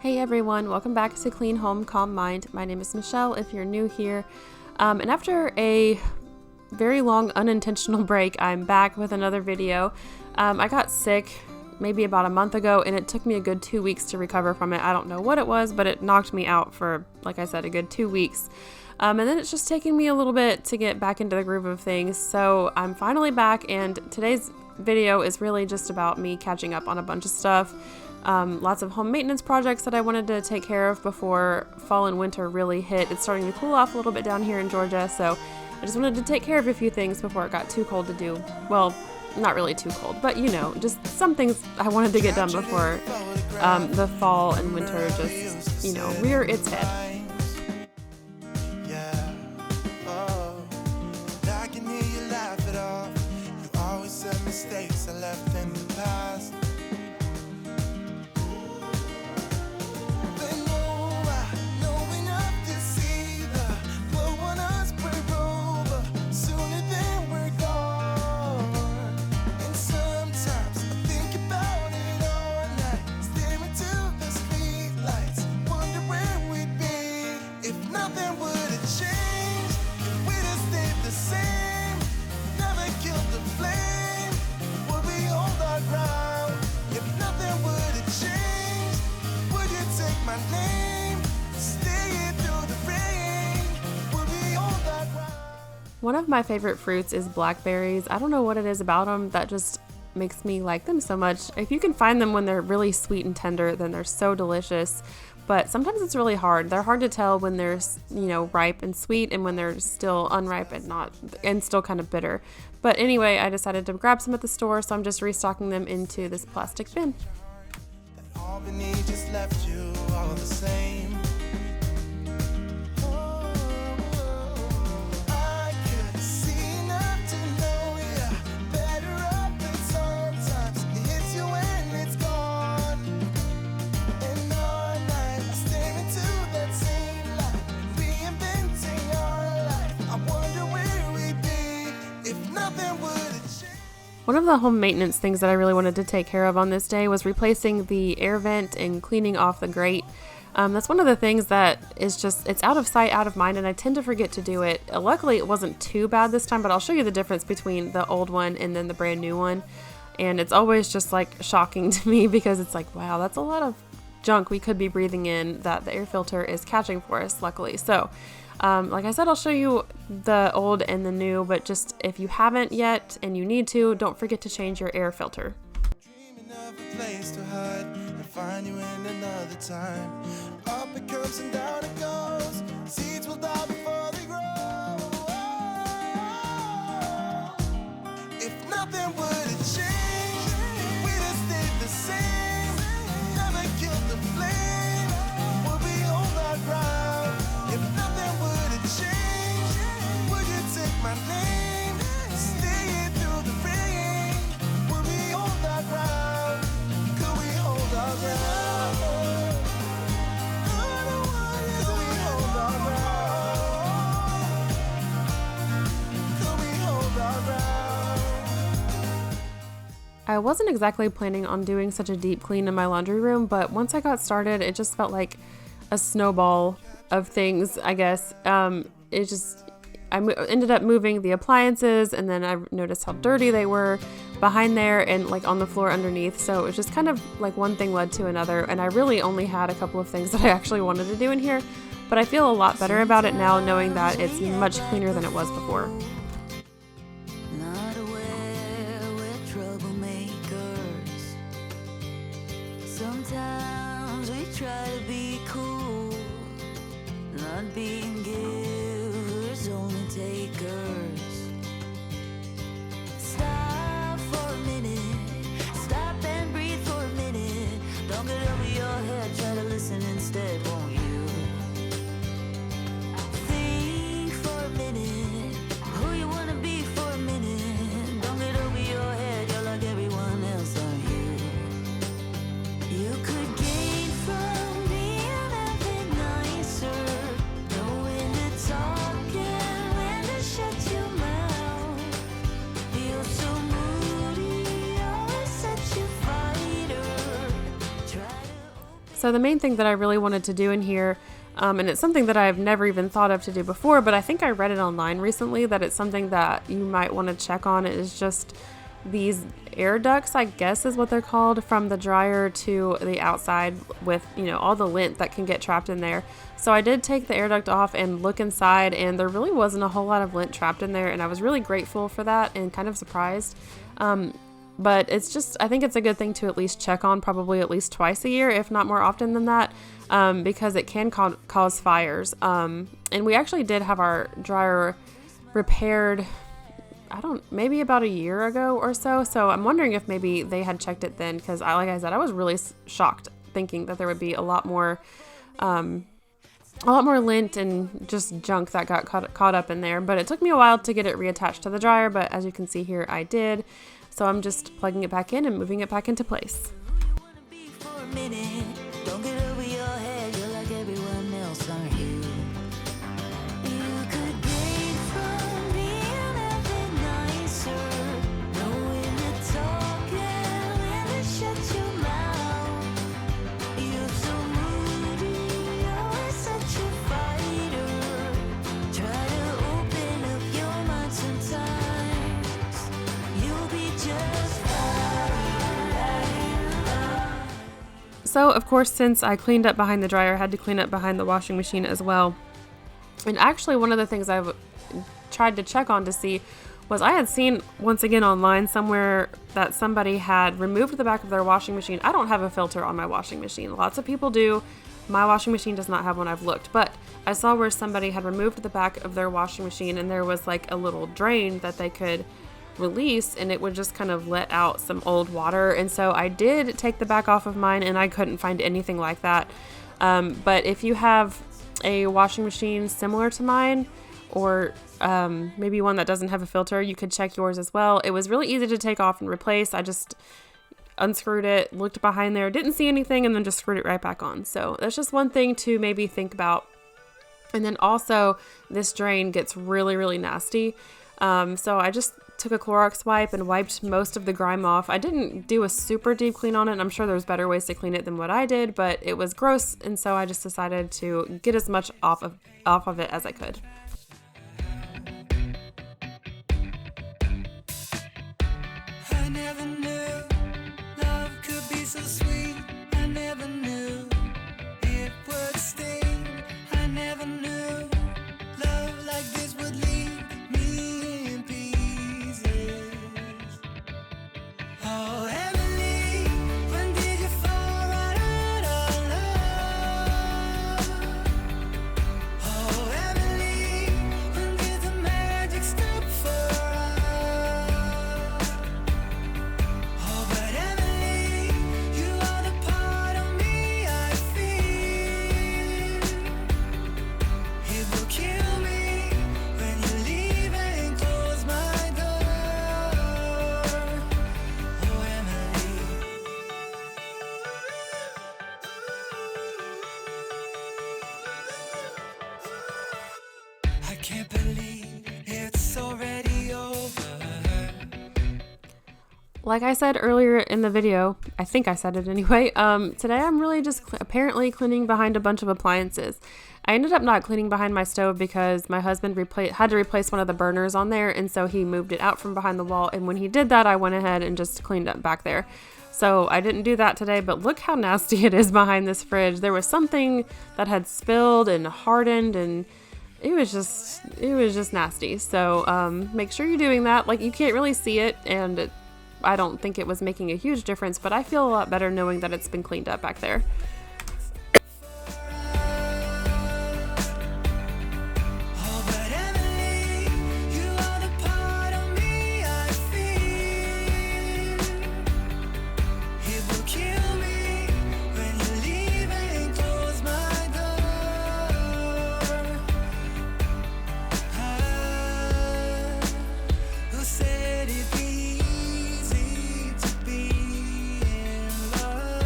Hey everyone, welcome back to Clean Home, Calm Mind. My name is Michelle if you're new here. And after a very long unintentional break, I'm back with another video. I got sick maybe about a month ago and it took me a good 2 weeks to recover from it. I don't know what it was, but it knocked me out for, like I said, a good 2 weeks. And then it's just taking me a little bit to get back into the groove of things. So I'm finally back, and today's video is really just about me catching up on a bunch of stuff. Lots of home maintenance projects that I wanted to take care of before fall and winter really hit. It's starting to cool off a little bit down here in Georgia, so I just wanted to take care of a few things before it got too cold to do. Well, not really too cold, but you know, just some things I wanted to get done before the fall and winter just, you know, rear its head. Mistakes I left in the past. But no, I know enough to see the blow on us we're over sooner than we're gone. And sometimes I think about it all night, staring to the street lights, wonder where we'd be if nothing would have changed, if we'd have stayed the same, never killed the flame. If nothing would have changed, would you take my name? Stay through the rain. Would we hold that ground? One of my favorite fruits is blackberries. I don't know what it is about them that just makes me like them so much. If you can find them when they're really sweet and tender, then they're so delicious. But sometimes it's really hard. They're hard to tell when they're, you know, ripe and sweet and when they're still unripe and still kind of bitter. But anyway, I decided to grab some at the store, so I'm just restocking them into this plastic bin. Albany just left you all the same. I could see enough to know you better up, and sometimes it hits you when it's gone. And all night I stare into that same light, reinventing our life. I wonder where we'd be if nothing would have changed. One of the home maintenance things that I really wanted to take care of on this day was replacing the air vent and cleaning off the grate. That's one of the things that is just, it's out of sight, out of mind, and I tend to forget to do it. Luckily, it wasn't too bad this time, but I'll show you the difference between the old one and then the brand new one. And it's always just like shocking to me because it's like, wow, that's a lot of junk we could be breathing in that the air filter is catching for us, luckily. So like I said, I'll show you the old and the new, but just if you haven't yet and you need to, don't forget to change your air filter. Dreaming of a place to hide and find you in another time. Up it comes and down it goes. Seeds will die before they grow. If nothing would have changed, if we'd have stayed the same, never killed the flame, would we hold our ground? If nothing would have changed, would you take my name? Stay through the rain. Would we hold our ground? Could we hold our ground? Could we hold our ground? Could we hold our ground? I wasn't exactly planning on doing such a deep clean in my laundry room, but once I got started, it just felt like a snowball of things, I guess. I ended up moving the appliances, and then I noticed how dirty they were behind there and like on the floor underneath. So it was just kind of like one thing led to another, and I really only had a couple of things that I actually wanted to do in here, but I feel a lot better about it now knowing that it's much cleaner than it was before. Not aware we're troublemakers. Sometimes we try to be cool, not being givers, only takers. Stop for a minute, stop and breathe for a minute. Don't get over your head, try to listen instead, won't you? Think for a minute, who you wanna be for a minute. Don't get over your head, you're like everyone else, aren't you? You could gain from being a bit nicer, knowing the So the main thing that I really wanted to do in here, and it's something that I've never even thought of to do before, but I think I read it online recently that it's something that you might want to check on, is just these air ducts, I guess is what they're called, from the dryer to the outside with, you know, all the lint that can get trapped in there. So I did take the air duct off and look inside, and there really wasn't a whole lot of lint trapped in there, and I was really grateful for that and kind of surprised. But it's just, I think it's a good thing to at least check on, probably at least twice a year, if not more often than that, because it can cause fires. And we actually did have our dryer repaired, maybe about a year ago or so. So I'm wondering if maybe they had checked it then, because like I said, I was really shocked thinking that there would be a lot more lint and just junk that got caught up in there. But it took me a while to get it reattached to the dryer, but as you can see here, I did. So I'm just plugging it back in and moving it back into place. For a minute, don't get over your head. You're like everyone else, aren't you? You could gain from being a bit nicer, knowing to talk and when to shut your mouth. You're so moody, always such a fighter. Try to open up your mind sometimes. You'll be just fine. So of course, since I cleaned up behind the dryer, I had to clean up behind the washing machine as well. And actually one of the things I've tried to check on to see was, I had seen once again online somewhere that somebody had removed the back of their washing machine. I don't have a filter on my washing machine. Lots of people do. My washing machine does not have one. I've looked, but I saw where somebody had removed the back of their washing machine, and there was like a little drain that they could release, and it would just kind of let out some old water. And so I did take the back off of mine, and I couldn't find anything like that. But if you have a washing machine similar to mine, or maybe one that doesn't have a filter, you could check yours as well. It was really easy to take off and replace. I just unscrewed it, looked behind there, didn't see anything, and then just screwed it right back on. So that's just one thing to maybe think about. And then also, this drain gets really, really nasty. So I just took a Clorox wipe and wiped most of the grime off. I didn't do a super deep clean on it. I'm sure there's better ways to clean it than what I did, but it was gross, and so I just decided to get as much off of it as I could. I never knew love could be so sweet. I never knew it would sting. I never knew love like this would leave me in pieces. Oh, Emily, when did you fall right out of love? Oh, Emily, when did the magic stop for us? Oh, but Emily, you are the part of me I feel. It will kill me when you leave and close my door. Oh, Emily. I can't believe it's already over. Like I said earlier in the video, I think I said it anyway, today I'm really just apparently cleaning behind a bunch of appliances. I ended up not cleaning behind my stove because my husband had to replace one of the burners on there, and so he moved it out from behind the wall, and when he did that, I went ahead and just cleaned up back there. So I didn't do that today, but look how nasty it is behind this fridge. There was something that had spilled and hardened, and it was just nasty. So make sure you're doing that. Like, you can't really see it, and I don't think it was making a huge difference, but I feel a lot better knowing that it's been cleaned up back there. Oh, but Emily, you are the part of me I feel. It will kill me when you leave and close my door. Who said it'd be easy to be in love?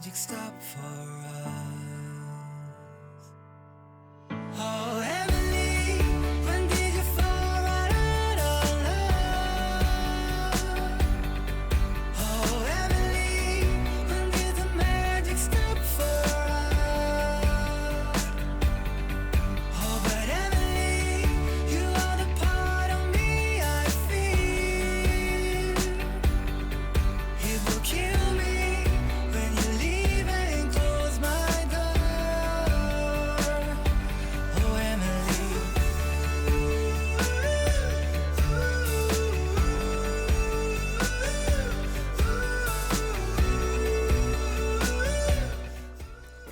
magic stop for us. Oh, Emily, when did you fall right out of love? Oh, Emily, when did the magic stop for us? Oh, but Emily, you are the part of me I feel. It will kill me when you leave and close my door. Oh, Emily.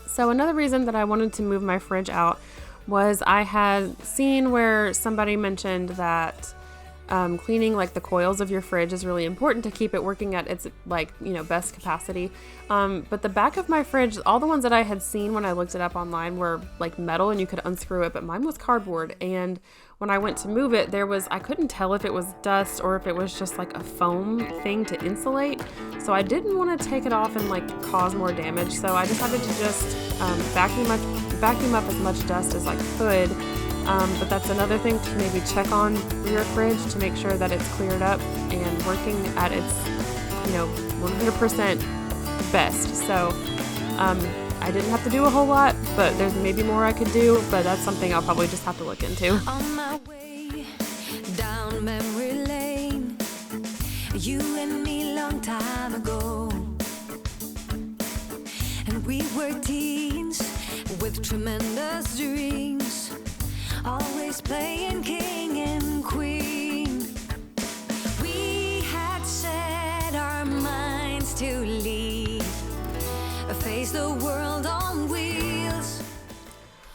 So another reason that I wanted to move my fridge out was I had seen where somebody mentioned that cleaning like the coils of your fridge is really important to keep it working at its best capacity. But the back of my fridge, all the ones that I had seen when I looked it up online were like metal and you could unscrew it, but mine was cardboard. And when I went to move it, I couldn't tell if it was dust or if it was just like a foam thing to insulate. So I didn't want to take it off and like cause more damage. So I decided to just vacuum up as much dust as I could. But that's another thing to maybe check on your fridge to make sure that it's cleared up and working at its 100% best. So I didn't have to do a whole lot, but there's maybe more I could do, but that's something I'll probably just have to look into. On my way down memory lane, you and me long time ago, and we were teens with tremendous dreams, always playing king and queen. We had set our minds to leave, face the world on wheels.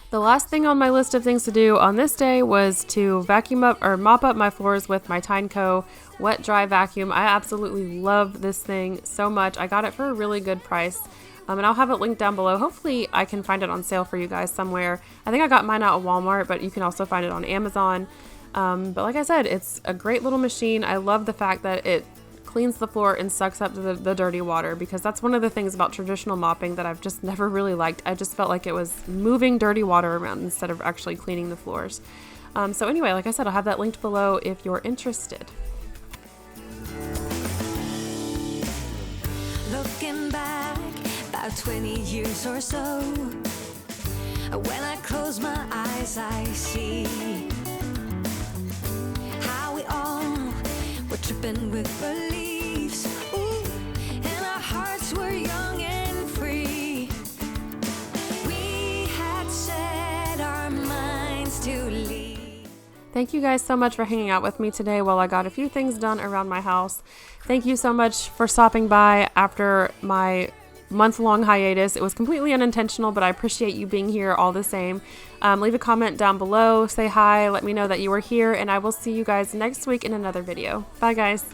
The last thing on my list of things to do on this day was to vacuum up or mop up my floors with my Tyneco wet dry vacuum. I absolutely love this thing so much. I got it for a really good price. And I'll have it linked down below. Hopefully I can find it on sale for you guys somewhere. I think I got mine out at Walmart, but you can also find it on Amazon. But like I said, it's a great little machine. I love the fact that it cleans the floor and sucks up the dirty water, because that's one of the things about traditional mopping that I've just never really liked. I just felt like it was moving dirty water around instead of actually cleaning the floors. So anyway, like I said, I'll have that linked below if you're interested. Looking back about 20 years or so, when I close my eyes I see how we all were tripping with beliefs. Ooh, and our hearts were young and free. We had set our minds to leave. Thank you guys so much for hanging out with me today while I got a few things done around my house. Thank you so much for stopping by after my month-long hiatus. It was completely unintentional, but I appreciate you being here all the same. Leave a comment down below, say hi, let me know that you were here, and I will see you guys next week in another video. Bye guys.